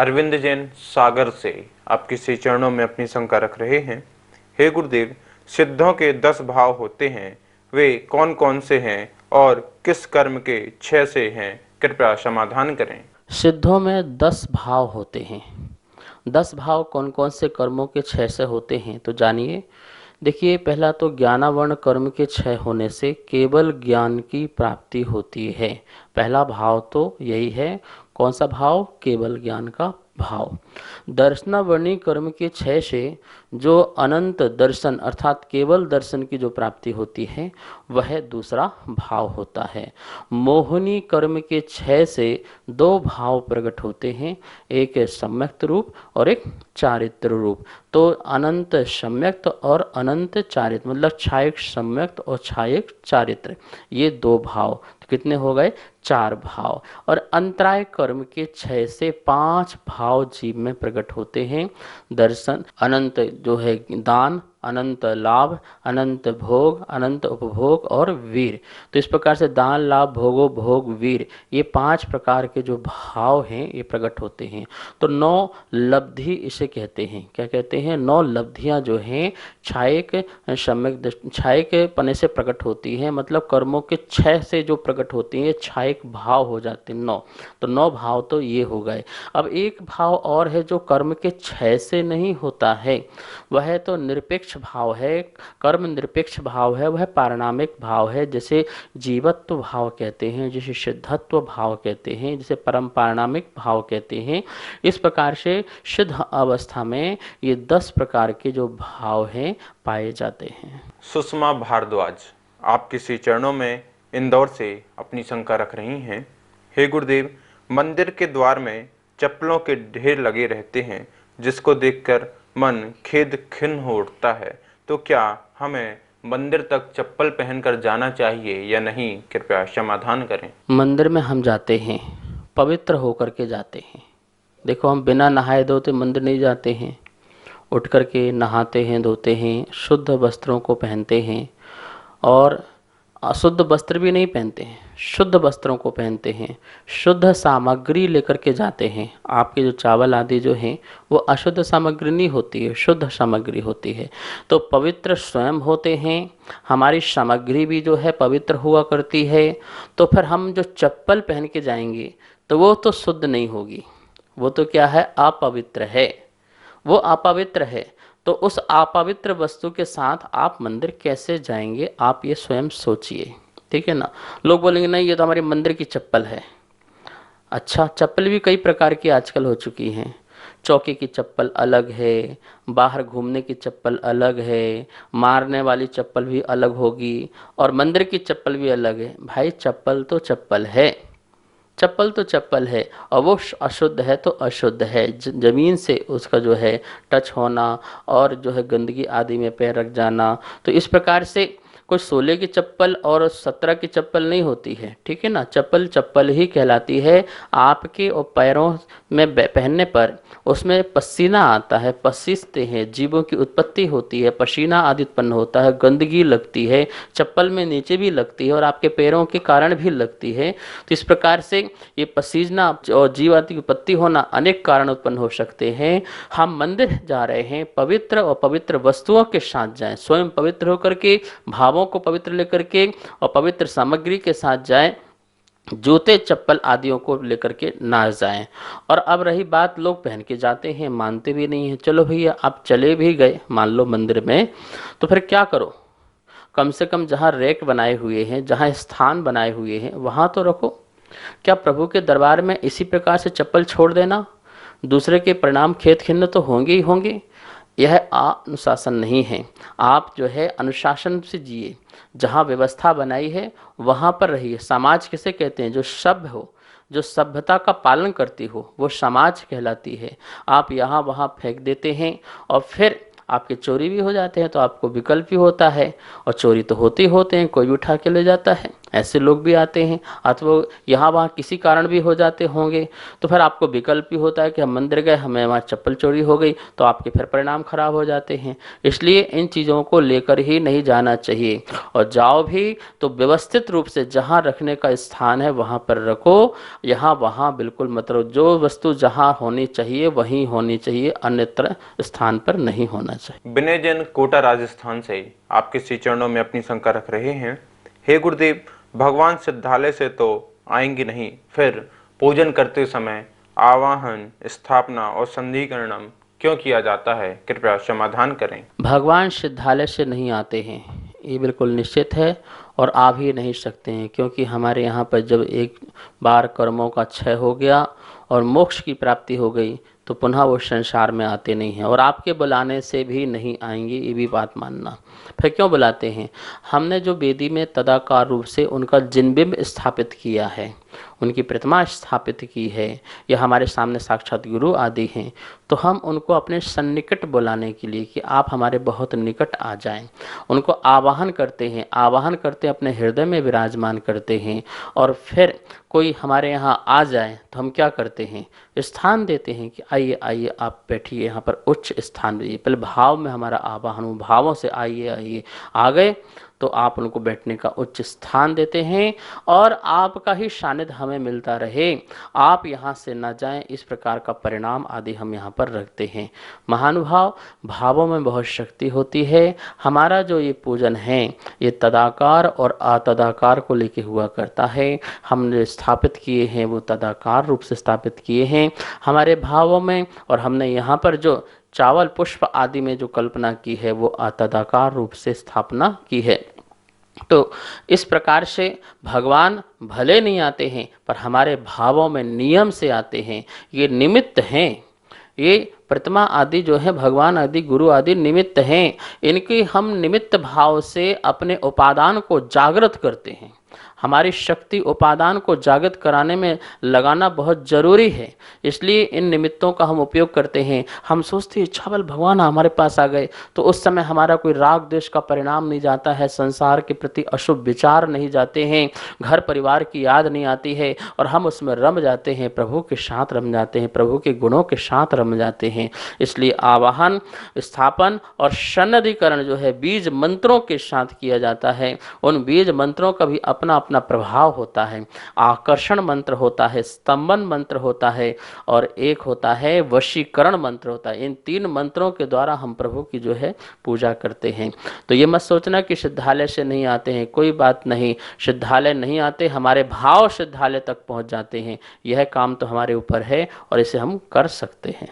अरविंद जैन सागर से आपके श्री चरणों में अपनी शंका रख रहे हैं। हे गुरुदेव, सिद्धों के 10 भाव होते हैं, वे कौन कौन से हैं और किस कर्म के 6 से हैं? कृपया समाधान करें। सिद्धों में 10 भाव होते हैं। 10 भाव कौन कौन से कर्मों के 6 से होते हैं तो जानिए। देखिए, पहला तो ज्ञानावर्ण कर्म के 6 होने से केवल ज्ञान की प्राप्ति होती है। पहला भाव तो यही है। कौन सा भाव? केवल ज्ञान का भाव। दर्शनावर्णी कर्म के 6 से जो अनंत दर्शन अर्थात केवल दर्शन की जो प्राप्ति होती है वह दूसरा भाव होता है। मोहिनी कर्म के 6 से 2 भाव प्रकट होते हैं, एक सम्यक्त रूप और एक चारित्र रूप। तो अनंत सम्यक्त और अनंत चारित्र, मतलब छायक सम्यक्त और छायक चारित्र, ये 2 भाव। तो कितने हो गए? 4 भाव। और अंतराय कर्म के 6 से 5 भाव जीव में प्रकट होते हैं। दर्शन, अनंत जो है दान, अनंत लाभ, अनंत भोग, अनंत उपभोग और वीर। तो इस प्रकार से दान, लाभ, भोगो, भोग, वीर, ये 5 प्रकार के जो भाव हैं ये प्रकट होते हैं। तो 9 लब्धि इसे कहते हैं। क्या कहते हैं? 9 लब्धियां जो हैं छायक सम्यक छायक पने से प्रकट होती हैं, मतलब कर्मों के 6 से जो प्रकट होती हैं छायक भाव हो जाते हैं 9। तो 9 भाव तो ये हो गए। अब एक भाव और है जो कर्म के 6 से नहीं होता है, वह तो निरपेक्ष भाव है। कर्म निरपेक्ष भाव है, वह पारिणामिक भाव है। जैसे जीवत्व भाव कहते हैं, जैसे सिद्धत्व भाव कहते हैं, जैसे परम पारिणामिक भाव कहते हैं। इस प्रकार से सिद्ध अवस्था में ये 10 प्रकार के जो भाव हैं पाए जाते हैं। सुषमा भारद्वाज आप किसी चरणों में इंदौर से अपनी शंका रख रही हैं। हे गुरुदेव, मंदिर के द्वार में चप्पलों के ढेर लगे रहते हैं, जिसको देखकर मन खेद खिन्न हो उठता है। तो क्या हमें मंदिर तक चप्पल पहनकर जाना चाहिए या नहीं? कृपया समाधान करें। मंदिर में हम जाते हैं, पवित्र होकर के जाते हैं। देखो, हम बिना नहाए धोते मंदिर नहीं जाते हैं। उठ करके नहाते हैं, धोते हैं, शुद्ध वस्त्रों को पहनते हैं और अशुद्ध वस्त्र भी नहीं पहनते हैं, शुद्ध वस्त्रों को पहनते हैं। शुद्ध सामग्री लेकर के जाते हैं। आपके जो चावल आदि जो हैं वो अशुद्ध सामग्री नहीं होती है, शुद्ध सामग्री होती है। तो पवित्र स्वयं होते हैं, हमारी सामग्री भी जो है पवित्र हुआ करती है। तो फिर हम जो चप्पल पहन के जाएंगे तो वो तो शुद्ध नहीं होगी, वो तो क्या है? अपवित्र है, वो अपवित्र है। तो उस अपवित्र वस्तु के साथ आप मंदिर कैसे जाएंगे? आप ये स्वयं सोचिए, ठीक है ना। लोग बोलेंगे नहीं, ये तो हमारे मंदिर की चप्पल है। अच्छा, चप्पल भी कई प्रकार की आजकल हो चुकी हैं। चौकी की चप्पल अलग है, बाहर घूमने की चप्पल अलग है, मारने वाली चप्पल भी अलग होगी और मंदिर की चप्पल भी अलग है। भाई, चप्पल तो चप्पल है, चप्पल तो चप्पल है और वो अशुद्ध है तो अशुद्ध है। जमीन से उसका जो है टच होना और जो है गंदगी आदि में पैर रख जाना, तो इस प्रकार से कोई 16 की चप्पल और 17 की चप्पल नहीं होती है, ठीक है ना। चप्पल चप्पल ही कहलाती है। आपके और पैरों में पहनने पर उसमें पसीना आता है, पसीजते हैं, जीवों की उत्पत्ति होती है, पसीना आदि उत्पन्न होता है, गंदगी लगती है, चप्पल में नीचे भी लगती है और आपके पैरों के कारण भी लगती है। तो इस प्रकार से ये पसीजना और जीव आदि की उत्पत्ति होना अनेक कारण उत्पन्न हो सकते हैं। हम मंदिर जा रहे हैं, पवित्र और पवित्र वस्तुओं के साथ जाएं, स्वयं पवित्र होकर के, भावों को पवित्र लेकर के और पवित्र सामग्री के साथ जाएं। जूते चप्पल आदियों को लेकर के ना जाएं। और अब रही बात, लोग पहन के जाते हैं, मानते भी नहीं हैं। चलो भैया, आप चले भी गए मान लो मंदिर में, तो फिर क्या करो? कम से कम जहाँ रैक बनाए हुए हैं, जहाँ स्थान बनाए हुए हैं, वहाँ तो रखो। क्या प्रभु के दरबार में इसी प्रकार से चप्पल छोड़ देना, दूसरे के परिणाम खेद खिन्न तो होंगे ही होंगे। यह अनुशासन नहीं है। आप जो है अनुशासन से जिए, जहाँ व्यवस्था बनाई है वहाँ पर रहिए। समाज किसे कहते हैं? जो सभ्य हो, जो सभ्यता का पालन करती हो, वो समाज कहलाती है। आप यहाँ वहाँ फेंक देते हैं और फिर आपके चोरी भी हो जाते हैं, तो आपको विकल्प भी होता है और चोरी तो होते ही होते हैं, कोई भी उठा के ले जाता है। ऐसे लोग भी आते हैं, अथवा यहाँ वहाँ किसी कारण भी हो जाते होंगे, तो फिर आपको विकल्प भी होता है कि हम मंदिर गए, हमें वहाँ चप्पल चोरी हो गई, तो आपके फिर परिणाम खराब हो जाते हैं। इसलिए इन चीज़ों को लेकर ही नहीं जाना चाहिए, और जाओ भी तो व्यवस्थित रूप से जहाँ रखने का स्थान है वहाँ पर रखो। यहाँ वहाँ बिल्कुल मतलब जो वस्तु जहाँ होनी चाहिए वहीं होनी चाहिए, अन्यत्र स्थान पर नहीं होना चाहिए। विनय जैन कोटा राजस्थान से आपके श्री चरणों में अपनी शंका रख रहे हैं। हे गुरुदेव, भगवान सिद्धालय से तो आएंगे नहीं, फिर पूजन करते समय आवाहन, स्थापना और संधिकरणम क्यों किया जाता है? कृपया समाधान करें। भगवान सिद्धालय से नहीं आते हैं, ये बिल्कुल निश्चित है, और आ भी नहीं सकते हैं, क्योंकि हमारे यहाँ पर जब एक बार कर्मों का क्षय हो गया और मोक्ष की प्राप्ति हो गई तो पुनः वो संसार में आते नहीं हैं, और आपके बुलाने से भी नहीं आएंगे, ये भी बात मानना। फिर क्यों बुलाते हैं? हमने जो वेदी में तदाकार रूप से उनका जिनबिंब स्थापित किया है, उनकी प्रतिमा स्थापित की है, या हमारे सामने साक्षात गुरु आदि हैं, तो हम उनको अपने सन्निकट बुलाने के लिए कि आप हमारे बहुत निकट आ जाएं, उनको आवाहन करते हैं, आवाहन करते अपने हृदय में विराजमान करते हैं। और फिर कोई हमारे यहाँ आ जाए तो हम क्या करते हैं? स्थान देते हैं कि आइए आइए आप बैठिए, यहाँ पर उच्च स्थान दीजिए। पहले भाव में हमारा आवाहन हो, भावों से आइए आइए, आ गए तो आप उनको बैठने का उच्च स्थान देते हैं, और आपका ही सानिध्य हमें मिलता रहे, आप यहाँ से न जाएं, इस प्रकार का परिणाम आदि हम यहाँ पर रखते हैं। महानुभाव, भावों में बहुत शक्ति होती है। हमारा जो ये पूजन है ये तदाकार और अतदाकार को लेके हुआ करता है। हमने स्थापित किए हैं वो तदाकार रूप से स्थापित किए हैं हमारे भावों में, और हमने यहाँ पर जो चावल पुष्प आदि में जो कल्पना की है वो अतदाकार रूप से स्थापना की है। तो इस प्रकार से भगवान भले नहीं आते हैं, पर हमारे भावों में नियम से आते हैं। ये निमित्त हैं, ये प्रतिमा आदि जो है, भगवान आदि गुरु आदि निमित्त हैं। इनकी हम निमित्त भाव से अपने उपादान को जागृत करते हैं। हमारी शक्ति उपादान को जागृत कराने में लगाना बहुत ज़रूरी है, इसलिए इन निमित्तों का हम उपयोग करते हैं। हम सोचते हैं चावल भगवान हमारे पास आ गए, तो उस समय हमारा कोई राग द्वेष का परिणाम नहीं जाता है, संसार के प्रति अशुभ विचार नहीं जाते हैं, घर परिवार की याद नहीं आती है, और हम उसमें रम जाते हैं, प्रभु के साथ रम जाते हैं, प्रभु के गुणों के साथ रम जाते हैं। इसलिए आवाहन, स्थापन और सन्निधिकरण जो है बीज मंत्रों के साथ किया जाता है। उन बीज मंत्रों का भी अपना अपना प्रभाव होता है। आकर्षण मंत्र होता है, स्तंभन मंत्र होता है, और एक होता है वशीकरण मंत्र होता है। इन तीन मंत्रों के द्वारा हम प्रभु की जो है पूजा करते हैं। तो ये मत सोचना कि सिद्धालय से नहीं आते हैं, कोई बात नहीं, सिद्धालय नहीं आते, हमारे भाव सिद्धालय तक पहुंच जाते हैं। यह काम तो हमारे ऊपर है और इसे हम कर सकते हैं।